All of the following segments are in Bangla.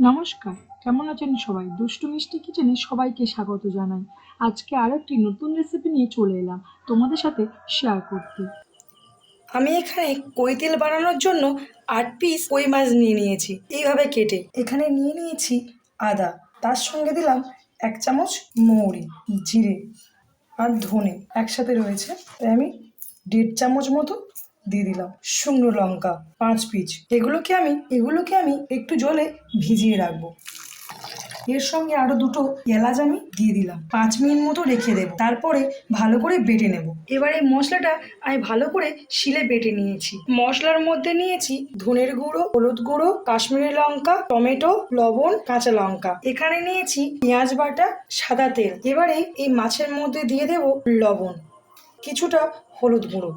নমস্কার, কেমন আছেন সবাই? দুষ্টু মিষ্টি কিচেনে সবাইকে স্বাগত জানাই। আজকে আরো একটি নতুন রেসিপি নিয়ে চলে এলাম তোমাদের সাথে শেয়ার করতে। আমি এখানে কই তেল বানানোর জন্য 8 পিস কই মাছ নিয়ে নিয়েছি এইভাবে কেটে। এখানে নিয়ে নিয়েছি আদা, তার সঙ্গে দিলাম 1 চামচ মৌরি, জিরে আর ধনে একসাথে রয়েছে, তাই আমি 1.5 চামচ মতো দিয়ে দিলাম। শুকনো লঙ্কা 5 পিস, এগুলোকে আমি একটু জলে ভিজিয়ে রাখবো। এর সঙ্গে আরো দুটো এলাচ আমি দিয়ে দিলাম, 5 মিনিট মতো রেখে দেবো, তারপরে ভালো করে বেটে নেব। এবার এই মশলাটা আমি ভালো করে শিলে বেটে নিয়েছি। মশলার মধ্যে নিয়েছি ধনের গুঁড়ো, হলুদ গুঁড়ো, কাশ্মীরি লঙ্কা, টমেটো, লবণ, কাঁচা লঙ্কা। এখানে নিয়েছি পেঁয়াজ বাটা, সাদা তেল। এবারে এই মাছের মধ্যে দিয়ে দেব লবণ, কিছুটা হলুদ গুঁড়ো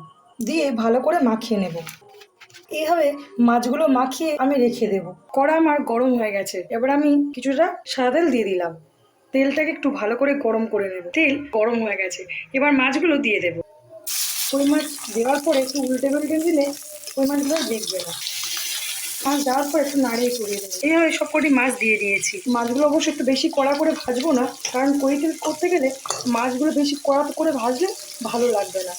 দিয়ে ভালো করে মাখিয়ে নেব। এইভাবে মাছগুলো মাখিয়ে আমি রেখে দেব। কড়া আমার গরম হয়ে গেছে, এবার আমি কিছুটা সাদা তেল দিয়ে দিলাম। তেলটাকে একটু ভালো করে গরম করে নেব। তেল গরম হয়ে গেছে, এবার মাছগুলো দিয়ে দেব। কই মাছ দেওয়ার পরে একটু উল্টে পাল্টে দিলে কই মাছগুলো দেখবে না। মাছ দেওয়ার পর একটু নাড়িয়ে চড়িয়ে দেবো। এইভাবে সবকটি মাছ দিয়ে দিয়েছি। মাছগুলো অবশ্যই একটু বেশি কড়া করে ভাজবো না, কারণ কই তেল করতে গেলে মাছগুলো বেশি কড়া করে ভাজলে ভালো লাগবে না।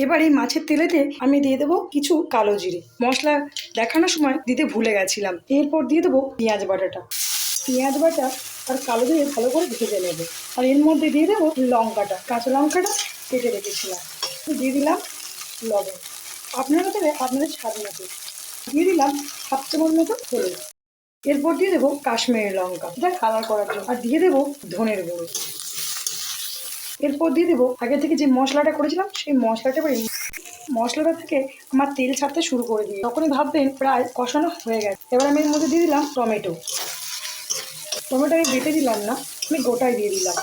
এবার এই মাছের তেলেতে আমি দিয়ে দেবো কিছু কালো জিরে। মশলা দেখানোর সময় দিতে ভুলে গেছিলাম। এরপর দিয়ে দেবো পেঁয়াজ বাটাটা। পেঁয়াজ বাটা আর কালো জিরে ভালো করে ভেজে নেবো। আর এর মধ্যে দিয়ে দেবো লঙ্কাটা, কাঁচা লঙ্কাটা কেটে রেখেছিলাম। দিয়ে দিলাম লবণ, আপনারা দেবে আপনাদের স্বাদ মতো। দিয়ে দিলাম 1/2 চামচ মতো হলুদ। এরপর দিয়ে দেবো কাশ্মীরি লঙ্কা, এটা কালার করার জন্য। আর দিয়ে দেবো ধনের গুঁড়ো। এরপর দিয়ে দেবো আগে থেকে যে মশলাটা করেছিলাম সেই মশলাটা। মশলাটা থেকে আমার তেল ছাড়তে শুরু করে দিয়ে তখনই ভাববেন প্রায় কষানো হয়ে গেছে। এবার আমি এর মধ্যে দিয়ে দিলাম টমেটো। টমেটো আমি বেটে দিলাম না, আমি গোটাই দিয়ে দিলাম।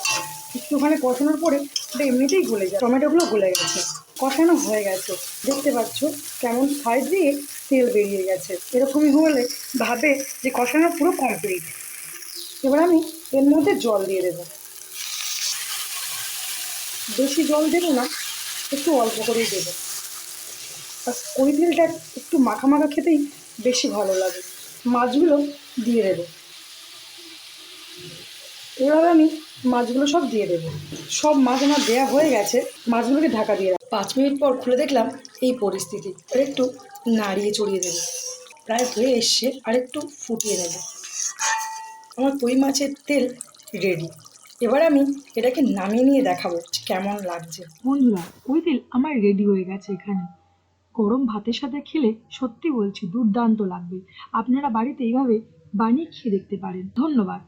একটুখানি কষানোর পরে ওটা এমনিতেই গলে যায়। টমেটোগুলো গলে গেছে, কষানো হয়ে গেছে। দেখতে পাচ্ছ কেমন সাইড দিয়ে তেল বেরিয়ে গেছে। এরকমই হলে ভাবে যে কষানো পুরো কমপ্লিট। এবার আমি এর মধ্যে জল দিয়ে দেবো। বেশি জল দেবো না, একটু অল্প করেই দেবো। আর কই তেলটা একটু মাখা মাখা খেতেই বেশি ভালো লাগে। মাছগুলো দিয়ে দেবো। এবার আমি মাছগুলো সব দিয়ে দেবো। সব মাছ আমার দেওয়া হয়ে গেছে, মাছগুলোকে ঢাকা দিয়ে রাখ। 5 মিনিট পর খুলে দেখলাম এই পরিস্থিতি। আর একটু নাড়িয়ে চড়িয়ে দেবো। প্রায় হয়ে এসছে, আর একটু ফুটিয়ে নেব। আমার কই মাছের তেল রেডি। এবার আমি এটাকে নামিয়ে নিয়ে দেখাবো কেমন লাগছে। বন্ধুরা, ওই তেল আমার রেডি হয়ে গেছে। এখানে গরম ভাতের সাথে খেলে সত্যি বলছি দুর্দান্ত লাগবে। আপনারা বাড়িতে এইভাবে বানিয়ে খেয়ে দেখতে পারেন। ধন্যবাদ।